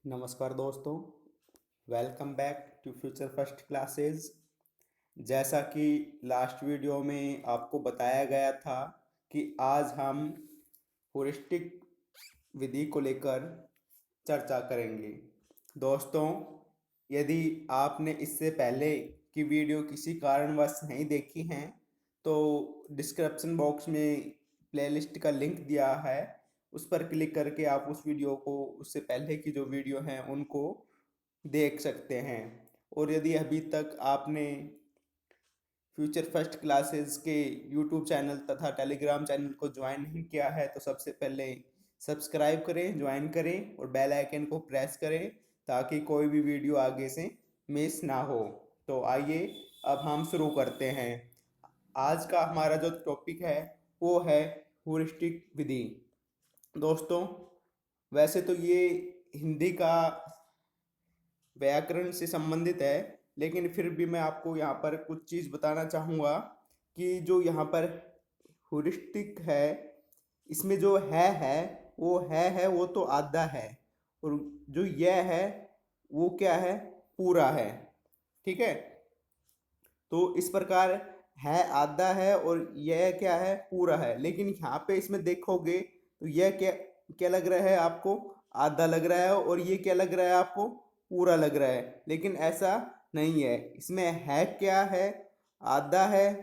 नमस्कार दोस्तों। Welcome back to future first classes. जैसा कि लास्ट वीडियो में आपको बताया गया था कि आज हम हूरिस्टिक विधि को लेकर चर्चा करेंगे। दोस्तों, यदि आपने इससे पहले की वीडियो किसी कारणवश नहीं देखी हैं तो डिस्क्रिप्शन बॉक्स में प्लेलिस्ट का लिंक दिया है, उस पर क्लिक करके आप उस वीडियो को, उससे पहले की जो वीडियो हैं उनको देख सकते हैं। और यदि अभी तक आपने फ्यूचर फर्स्ट क्लासेस के यूट्यूब चैनल तथा टेलीग्राम चैनल को ज्वाइन नहीं किया है तो सबसे पहले सब्सक्राइब करें, ज्वाइन करें और बेल आइकन को प्रेस करें ताकि कोई भी वीडियो आगे से मिस ना हो। तो आइए अब हम शुरू करते हैं। आज का हमारा जो टॉपिक है वो है हूरिस्टिक विधि। दोस्तों, वैसे तो ये हिंदी का व्याकरण से संबंधित है, लेकिन फिर भी मैं आपको यहाँ पर कुछ चीज़ बताना चाहूँगा कि जो यहाँ पर हुरिस्टिक है, इसमें जो है वो तो आधा है, और जो यह है वो क्या है, पूरा है। ठीक है, तो इस प्रकार है आधा है और यह क्या है, पूरा है। लेकिन यहाँ पे इसमें देखोगे तो यह क्या क्या लग रहा है आपको, आधा लग रहा है, और ये क्या लग रहा है आपको, पूरा लग रहा है। लेकिन ऐसा नहीं है, इसमें है क्या है, आधा है,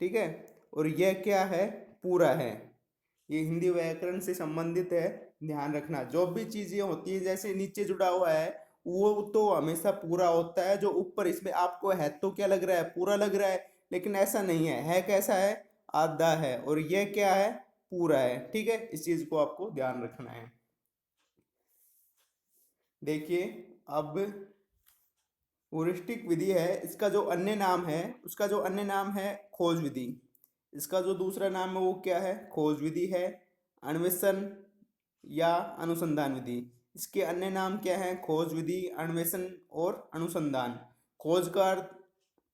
ठीक है, और यह क्या है, पूरा है। ये हिंदी व्याकरण से संबंधित है। ध्यान रखना, जो भी चीजें होती है जैसे नीचे जुड़ा हुआ है वो तो हमेशा पूरा होता है, जो ऊपर इसमें आपको है तो क्या लग रहा है, पूरा लग रहा है। लेकिन ऐसा नहीं है कैसा है, आधा है, और ये क्या है, पूरा है। ठीक है, इस चीज को आपको ध्यान रखना है। देखिए, अब हूरिस्टिक विधि है, इसका जो अन्य नाम है, उसका जो अन्य नाम है खोज विधि। इसका जो दूसरा नाम है वो क्या है, खोज विधि है, अन्वेषण या अनुसंधान विधि। इसके अन्य नाम क्या है, खोज विधि, अन्वेषण और अनुसंधान। खोज का अर्थ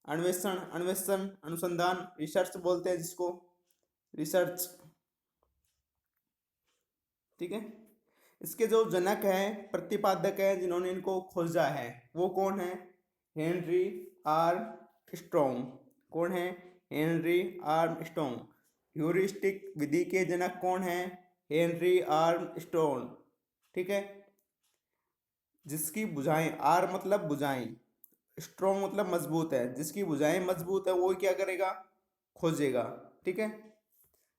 अन्वेषण, अन्वेषण अनुसंधान रिसर्च बोलते हैं जिसको, रिसर्च। ठीक है, इसके जो जनक हैं, प्रतिपादक हैं, जिन्होंने इनको खोजा है, वो कौन है, हेनरी आर स्ट्रॉन्ग। कौन है, हेनरी आर स्ट्रॉन्ग। ह्यूरिस्टिक विधि के जनक कौन है, हेनरी आर स्ट्रॉन्ग। ठीक है, जिसकी भुजाएं, आर मतलब भुजाएं, स्ट्रॉन्ग मतलब मजबूत है, जिसकी भुजाएं मजबूत है वो क्या करेगा, खोजेगा। ठीक है,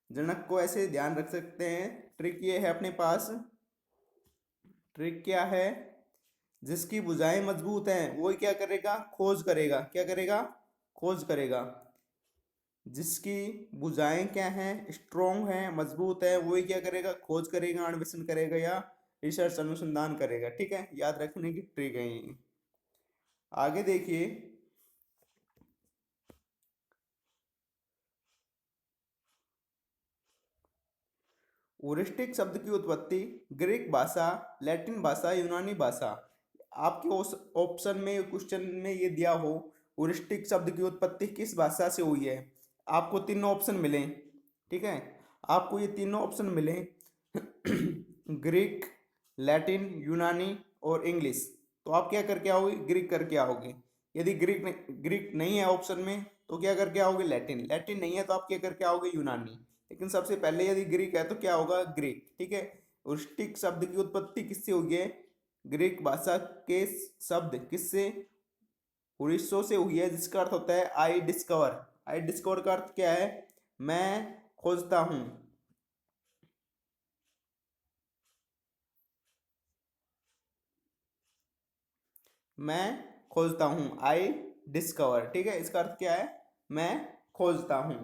जनक को ऐसे ध्यान रख सकते हैं। ट्रिक ये है अपने पास, ट्रिक क्या है, जिसकी भुजाएं मजबूत हैं वो क्या करेगा, खोज करेगा। क्या करेगा, खोज करेगा। जिसकी भुजाएं क्या हैं, स्ट्रोंग हैं, मजबूत है, वही क्या करेगा, खोज करेगा, अन्वेषण करेगा या रिसर्च अनुसंधान करेगा। ठीक है, याद रखने की ट्रिक है ये। आगे देखिए, ओरिस्टिक शब्द की उत्पत्ति ग्रीक भाषा, लैटिन भाषा, यूनानी भाषा। आपके उस ऑप्शन में, क्वेश्चन में ये दिया हो ओरिस्टिक शब्द की उत्पत्ति किस भाषा से हुई है, आपको तीनों ऑप्शन मिले। ठीक है, आपको ये तीनों ऑप्शन मिले ग्रीक, लैटिन, यूनानी और इंग्लिश। तो आप क्या करके आओगे, ग्रीक करके आओगे। यदि ग्रीक नहीं है ऑप्शन में तो क्या करके आओगे, लैटिन। लैटिन नहीं है तो आप क्या करके आओगे, यूनानी। लेकिन सबसे पहले यदि ग्रीक है तो क्या होगा, ग्रीक। ठीक है, उष्टिक शब्द की उत्पत्ति किससे हुई है, ग्रीक भाषा के शब्द किससे, उड़ीसो से हुई है, जिसका अर्थ होता है आई डिस्कवर। आई डिस्कवर का अर्थ क्या है, मैं खोजता हूं। मैं खोजता हूं, आई डिस्कवर। ठीक है, इसका अर्थ क्या है, मैं खोजता हूं।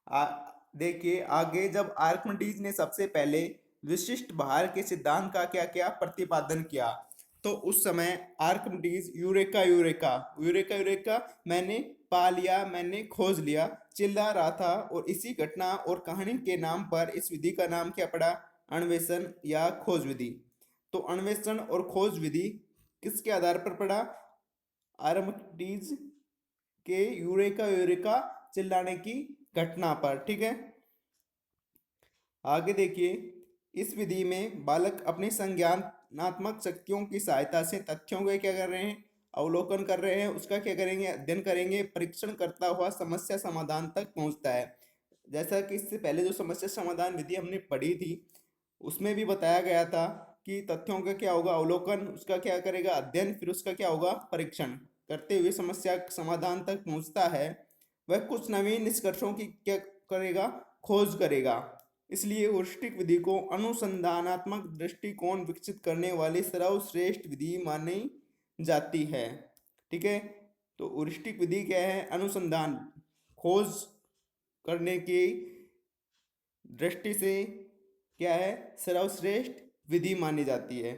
आ, देखिए आगे, जब आर्किमिडीज ने सबसे पहले विशिष्ट भार के सिद्धांत का क्या किया, प्रतिपादन किया, तो उस समय Archimedes eureka eureka eureka eureka, मैंने पा लिया, मैंने खोज लिया, चिल्ला रहा था। और इसी घटना और कहानी के नाम पर इस विधि का नाम क्या पड़ा, अन्वेषण या खोज विधि। तो अन्वेषण और खोज विधि किसके आधार पर पड़ा, आर्किमिडीज के यूरेका यूरेका चिल्लाने की घटना पर। ठीक है, आगे देखिए, इस विधि में बालक अपनी संज्ञानात्मक शक्तियों की सहायता से तथ्यों के क्या कर रहे हैं, अवलोकन कर रहे हैं, उसका क्या करेंगे, अध्ययन करेंगे, परीक्षण करता हुआ समस्या समाधान तक पहुंचता है। जैसा कि इससे पहले जो समस्या समाधान विधि हमने पढ़ी थी उसमें भी बताया गया था कि तथ्यों का क्या होगा, अवलोकन, उसका क्या करेगा, अध्ययन, फिर उसका क्या होगा, परीक्षण करते हुए समस्या समाधान तक पहुंचता है। वह कुछ नवीन निष्कर्षों की क्या करेगा, खोज करेगा। इसलिए ह्यूरिस्टिक विधि को अनुसंधानात्मक दृष्टिकोण विकसित करने वाली सर्वश्रेष्ठ विधि मानी जाती है। ठीक है, तो ह्यूरिस्टिक विधि क्या है, अनुसंधान, खोज करने की दृष्टि से क्या है, सर्वश्रेष्ठ विधि मानी जाती है।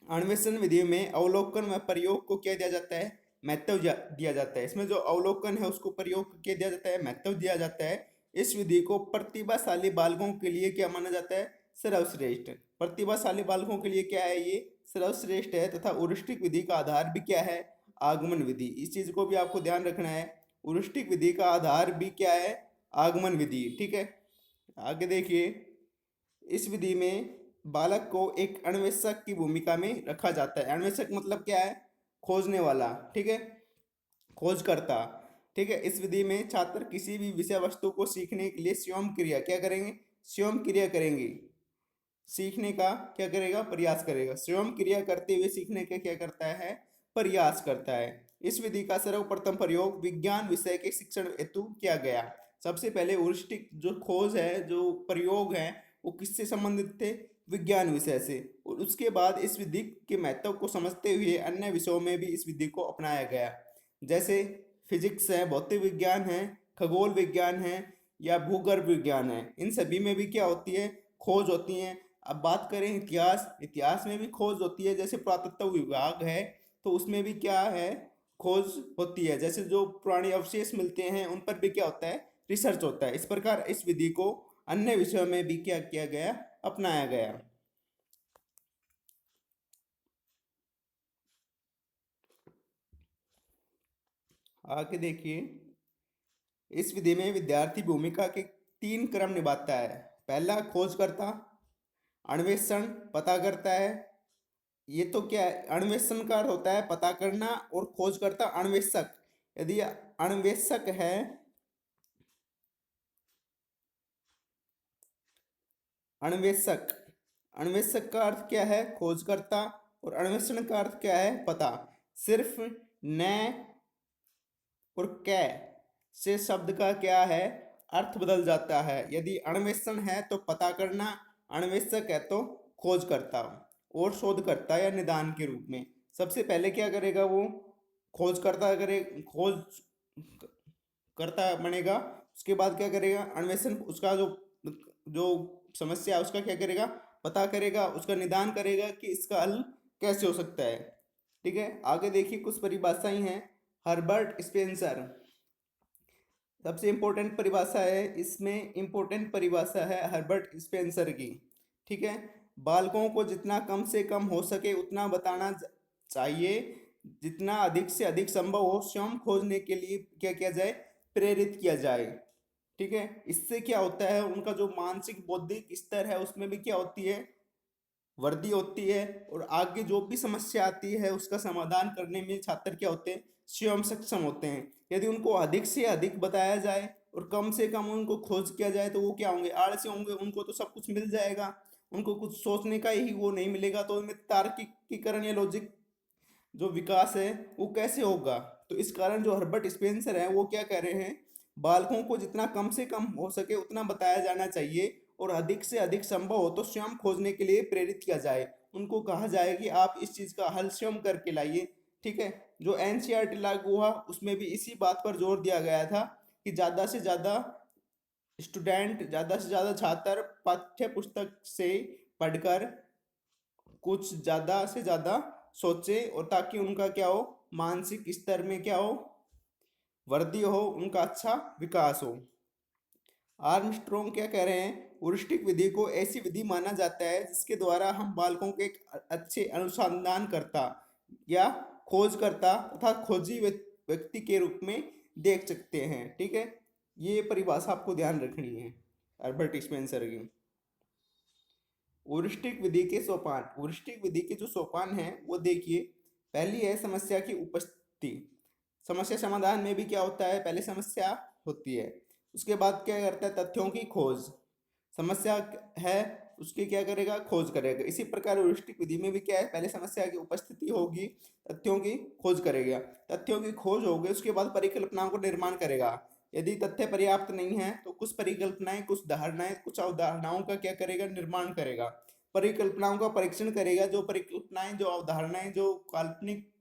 अन्वेषण विधि में अवलोकन व प्रयोग को क्या दिया जाता है, महत्व दिया जाता है। इसमें जो अवलोकन है उसको प्रयोग को क्या दिया जाता है, महत्व दिया जाता है। इस विधि को प्रतिभाशाली बालकों के लिए क्या माना जाता है, सर्वश्रेष्ठ। प्रतिभाशाली बालकों के लिए क्या है, ये सर्वश्रेष्ठ है। तथा ह्यूरिस्टिक विधि का आधार भी क्या है, आगमन विधि। इस चीज को भी आपको ध्यान रखना है, ह्यूरिस्टिक विधि का आधार भी क्या है, आगमन विधि। ठीक है, आगे देखिए, इस विधि में बालक को एक अन्वेषक की भूमिका में रखा जाता है। अन्वेषक मतलब क्या है, खोजने वाला। ठीक है, खोजकर्ता। ठीक है, इस विधि में छात्र किसी भी विषय वस्तु को सीखने के लिए स्वयं क्रिया क्या करेंगे, स्वयं क्रिया करेंगे, सीखने का क्या करेगा, प्रयास करेगा। स्वयं क्रिया करते हुए सीखने का क्या करता है, प्रयास करता है। इस विधि का सर्वप्रथम प्रयोग विज्ञान विषय के शिक्षण हेतु किया गया। सबसे पहले ह्यूरिस्टिक जो खोज है, जो प्रयोग है, वो किससे संबंधित थे, विज्ञान विषय से। और उसके बाद इस विधि के महत्व को समझते हुए अन्य विषयों में भी इस विधि को अपनाया गया। जैसे फिजिक्स है, भौतिक विज्ञान है, खगोल विज्ञान है, या भूगर्भ विज्ञान है, इन सभी में भी क्या होती है, खोज होती है। अब बात करें इतिहास, इतिहास में भी खोज होती है। जैसे पुरातत्व विभाग है तो उसमें भी क्या है, खोज होती है। जैसे जो पुराने अवशेष मिलते हैं उन पर भी क्या होता है, रिसर्च होता है। इस प्रकार इस विधि को अन्य विषयों में भी क्या किया गया, अपनाया गया। आगे देखिए, इस विधि में विद्यार्थी भूमिका के तीन क्रम निभाता है। पहला खोजकर्ता, अन्वेषण पता करता है। ये तो क्या है, अन्वेषणकार होता है पता करना, और खोजकर्ता अन्वेषक। यदि अन्वेषक है, अन्वेषक, अन्वेषक का अर्थ क्या है, खोजकर्ता, और अन्वेषण का अर्थ क्या है, पता। सिर्फ न और कै से शब्द का क्या है, अर्थ बदल जाता है। यदि अन्वेषण है तो पता करना, अन्वेषक है तो खोज करता और शोध करता या निदान के रूप में। सबसे पहले क्या करेगा वो, खोज करता करे, खोज करता बनेगा। उसके बाद क्या करेगा, अन्वेषण, उसका जो जो समस्या है उसका क्या करेगा, पता करेगा, उसका निदान करेगा कि इसका हल कैसे हो सकता है। ठीक है, आगे देखिए, कुछ परिभाषाएं हैं। हर्बर्ट स्पेंसर, सबसे इंपॉर्टेंट परिभाषा है, इसमें इंपॉर्टेंट परिभाषा है हर्बर्ट स्पेंसर की। ठीक है, बालकों को जितना कम से कम हो सके उतना बताना चाहिए, जितना अधिक से अधिक संभव हो स्वयं खोजने के लिए क्या किया जाए, प्रेरित किया जाए। ठीक है, इससे क्या होता है, उनका जो मानसिक बौद्धिक स्तर है उसमें भी क्या होती है, वृद्धि होती है। और आगे जो भी समस्या आती है उसका समाधान करने में छात्र क्या होते हैं, स्वयं सक्षम होते हैं। यदि उनको अधिक से अधिक बताया जाए और कम से कम उनको खोज किया जाए तो वो क्या होंगे, आलसी होंगे। उनको तो सब कुछ मिल जाएगा, उनको कुछ सोचने का ही वो नहीं मिलेगा, तो उनमें तार्किकीकरण या लॉजिक जो विकास है वो कैसे होगा। तो इस कारण जो हर्बर्ट स्पेंसर है वो क्या कह रहे हैं, बालकों को जितना कम से कम हो सके उतना बताया जाना चाहिए, और अधिक से अधिक संभव हो तो स्वयं खोजने के लिए प्रेरित किया जाए। उनको कहा जाए कि आप इस चीज़ का हल स्वयं करके लाइए। ठीक है, जो एनसीईआरटी लागू हुआ उसमें भी इसी बात पर जोर दिया गया था कि ज़्यादा से ज़्यादा स्टूडेंट, ज़्यादा से ज़्यादा छात्र पाठ्य पुस्तक से पढ़कर कुछ ज़्यादा से ज़्यादा सोचे, और ताकि उनका क्या हो, मानसिक स्तर में क्या हो, वृद्धि हो, उनका अच्छा विकास हो। आर्मस्ट्रॉन्ग क्या कह रहे हैं, ह्यूरिस्टिक विधि को ऐसी विधि माना जाता है जिसके द्वारा हम बालकों के एक अच्छे अनुसंधानकर्ता या खोजकर्ता तथा खोजी व्यक्ति के रूप में देख सकते हैं। ठीक है, ये परिभाषा आपको ध्यान रखनी है, अल्बर्ट स्पेंसर की। ह्यूरिस्टिक विधि के सोपान। ह्यूरिस्टिक विधि के जो सोपान हैं वो देखिए, पहली है समस्या की उपस्थिति। समस्या समाधान में भी क्या होता है, पहले समस्या होती है, उसके बाद क्या करता है, तथ्यों की खोज। समस्या है, उसकी क्या करेगा, खोज करेगा। इसी प्रकार ह्यूरिस्टिक विधि में भी क्या है, पहले समस्या की उपस्थिति होगी, तथ्यों की खोज करेगा। तथ्यों की खोज होगी, उसके बाद परिकल्पनाओं को निर्माण करेगा। यदि तथ्य पर्याप्त नहीं है तो कुछ परिकल्पनाएं, कुछ धारणाएं, कुछ अवधारणाओं का क्या करेगा, निर्माण करेगा। परिकल्पनाओं का परीक्षण करेगा। जो परिकल्पनाएं, जो अवधारणाएं, जो काल्पनिक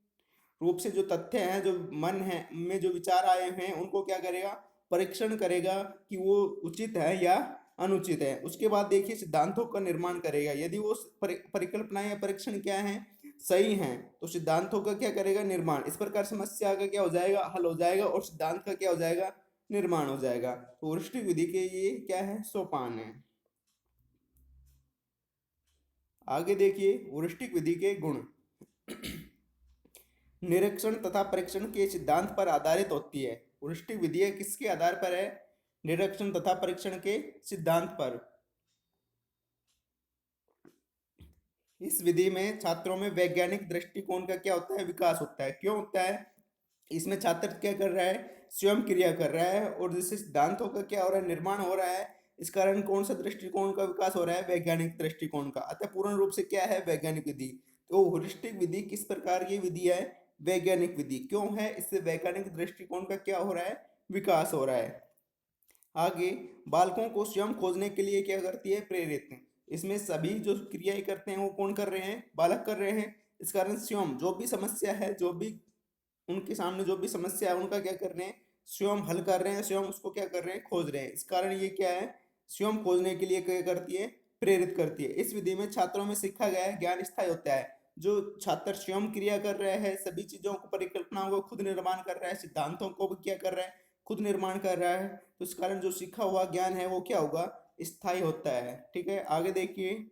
रूप से जो तथ्य हैं, जो मन है में जो विचार आए हैं, उनको क्या करेगा, परीक्षण करेगा कि वो उचित है या अनुचित है। उसके बाद देखिए सिद्धांतों का निर्माण करेगा। यदि वो परिकल्पनाएं या परीक्षण क्या हैं, सही हैं, तो सिद्धांतों का क्या करेगा, निर्माण। इस प्रकार समस्या का क्या हो जाएगा, हल हो जाएगा, और सिद्धांत का क्या हो जाएगा, निर्माण हो जाएगा। तो ह्यूरिस्टिक विधि के ये क्या है, सोपान है। आगे देखिए ह्यूरिस्टिक विधि के गुण। निरीक्षण तथा परीक्षण के सिद्धांत पर आधारित होती है। ह्यूरिस्टिक विधि किसके आधार पर है, निरीक्षण तथा परीक्षण के सिद्धांत पर। इस विधि में छात्रों में वैज्ञानिक दृष्टिकोण का क्या होता है, विकास होता है। क्यों होता है, इसमें छात्र क्या कर रहा है, स्वयं क्रिया कर रहा है, और जिससे सिद्धांतों का क्या हो रहा है, निर्माण हो रहा है। इस कारण कौन सा दृष्टिकोण का विकास हो रहा है, वैज्ञानिक दृष्टिकोण का। अतः पूर्ण रूप से क्या है, वैज्ञानिक विधि। तो ह्यूरिस्टिक विधि किस प्रकार की विधि है, वैज्ञानिक विधि। क्यों है, इससे वैज्ञानिक दृष्टिकोण का क्या हो रहा है, विकास हो रहा है। आगे बालकों को स्वयं खोजने के लिए क्या करती है, प्रेरित। इसमें सभी जो क्रियाएं करते हैं वो कौन कर रहे हैं, बालक कर रहे हैं। इस कारण स्वयं जो भी समस्या है, जो भी उनके सामने जो भी समस्या है, उनका क्या कर रहे हैं, स्वयं हल कर रहे हैं, स्वयं उसको क्या कर रहे हैं, खोज रहे हैं। इस कारण ये क्या है, स्वयं खोजने के लिए क्या करती है, प्रेरित करती है। इस विधि में छात्रों में सीखा गया ज्ञान स्थायी होता है। जो छात्र स्वयं क्रिया कर रहे हैं, सभी चीजों को, परिकल्पनाओं को खुद निर्माण कर रहा है, सिद्धांतों को भी क्या कर रहा है, खुद निर्माण कर रहा है, तो इस कारण जो सीखा हुआ ज्ञान है वो क्या होगा, स्थायी होता है। ठीक है, आगे देखिए।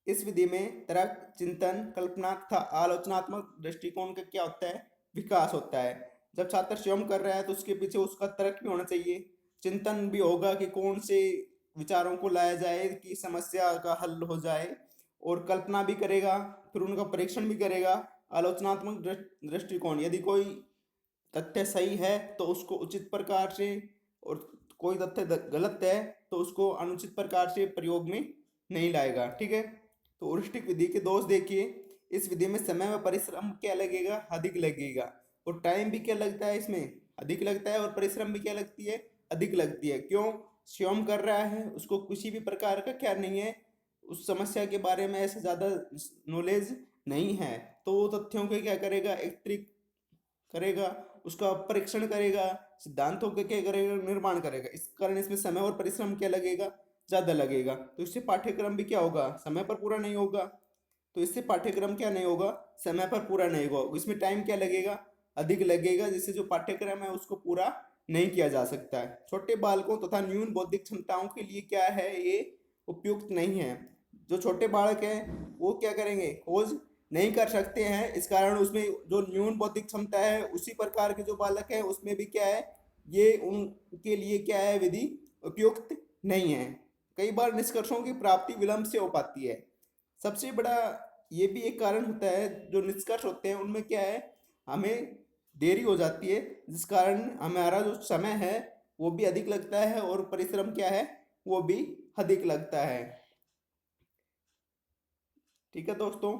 इस विधि में तर्क, चिंतन, कल्पना तथा आलोचनात्मक दृष्टिकोण का क्या होता है, विकास होता है। जब छात्र स्वयं कर रहा है तो उसके पीछे उसका तर्क भी होना चाहिए, चिंतन भी होगा कि कौन से विचारों को लाया जाए कि समस्या का हल हो जाए, और कल्पना भी करेगा, फिर उनका परीक्षण भी करेगा। आलोचनात्मक दृष्टिकोण, यदि कोई तथ्य सही है तो उसको उचित प्रकार से, और कोई तथ्य गलत है तो उसको अनुचित प्रकार से प्रयोग में नहीं लाएगा। ठीक है, तो ह्यूरिस्टिक विधि के दोष देखिए। इस विधि में समय व परिश्रम क्या लगेगा, अधिक लगेगा, और टाइम भी क्या लगता है, इसमें अधिक लगता है, और परिश्रम भी क्या लगती है, अधिक लगती है। क्यों, स्वयं कर रहा है, उसको किसी भी प्रकार का क्या नहीं है, उस समस्या के बारे में ऐसा ज़्यादा नॉलेज नहीं है, तो वो तथ्यों के क्या करेगा, एकत्रित करेगा, उसका परीक्षण करेगा, सिद्धांतों के क्या करेगा, निर्माण करेगा। इस कारण इसमें समय और परिश्रम क्या लगेगा, ज़्यादा लगेगा। तो इससे पाठ्यक्रम भी क्या होगा, समय पर पूरा नहीं होगा। तो इससे पाठ्यक्रम क्या नहीं होगा, समय पर पूरा नहीं होगा। इसमें टाइम क्या लगेगा, अधिक लगेगा, जिससे जो पाठ्यक्रम है उसको पूरा नहीं किया जा सकता है। छोटे बालकों तथा न्यून बौद्धिक क्षमताओं के लिए क्या है, ये उपयुक्त नहीं है। जो छोटे बालक हैं वो क्या करेंगे, खोज नहीं कर सकते हैं। इस कारण उसमें जो न्यून बौद्धिक क्षमता है, उसी प्रकार के जो बालक है उसमें भी क्या है, ये उनके लिए क्या है, विधि उपयुक्त नहीं है। कई बार निष्कर्षों की प्राप्ति विलंब से हो पाती है। सबसे बड़ा ये भी एक कारण होता है, जो निष्कर्ष होते हैं उनमें क्या है, हमें देरी हो जाती है, जिस कारण हमारा जो समय है वो भी अधिक लगता है, और परिश्रम क्या है, वो भी अधिक लगता है। ठीक है दोस्तों,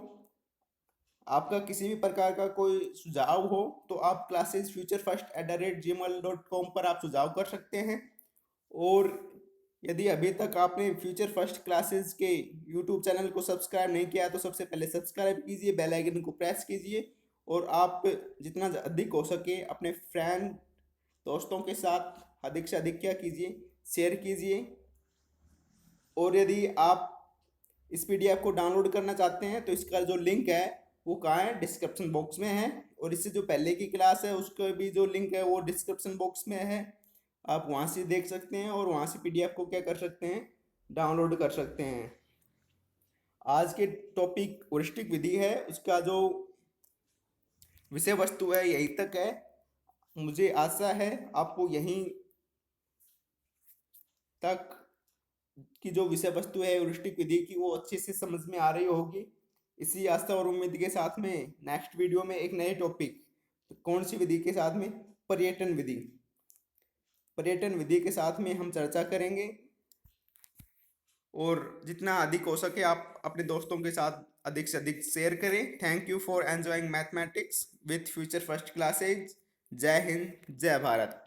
आपका किसी भी प्रकार का कोई सुझाव हो तो आप classes@futurefirst@gmail.com पर आप सुझाव कर सकते हैं। और यदि अभी तक आपने फ्यूचर फर्स्ट क्लासेस के यूट्यूब चैनल को सब्सक्राइब नहीं किया तो सबसे पहले सब्सक्राइब कीजिए, बेल आइकन को प्रेस कीजिए, और आप जितना अधिक हो सके अपने फ्रेंड, दोस्तों के साथ अधिक से अधिक क्या कीजिए, शेयर कीजिए। और यदि आप इस पीडीएफ को डाउनलोड करना चाहते हैं तो इसका जो लिंक है वो कहाँ है, डिस्क्रिप्शन बॉक्स में है। और इससे जो पहले की क्लास है उसका भी जो लिंक है वो डिस्क्रिप्शन बॉक्स में है, आप वहाँ से देख सकते हैं, और वहाँ से पीडीएफ को क्या कर सकते हैं, डाउनलोड कर सकते हैं। आज के टॉपिक ह्यूरिस्टिक विधि है, उसका जो विषय वस्तु है यही तक है। मुझे आशा है आपको यहीं तक की जो विषय वस्तु है ह्यूरिस्टिक विधि की वो अच्छे से समझ में आ रही होगी। इसी आस्था और उम्मीद के साथ में नेक्स्ट वीडियो में एक नए टॉपिक, कौन सी विधि के साथ में, पर्यटन विधि, पर्यटन विधि के साथ में हम चर्चा करेंगे। और जितना अधिक हो सके आप अपने दोस्तों के साथ अधिक से अधिक शेयर करें। Thank you for enjoying mathematics with future first classes. जय हिंद, जय भारत।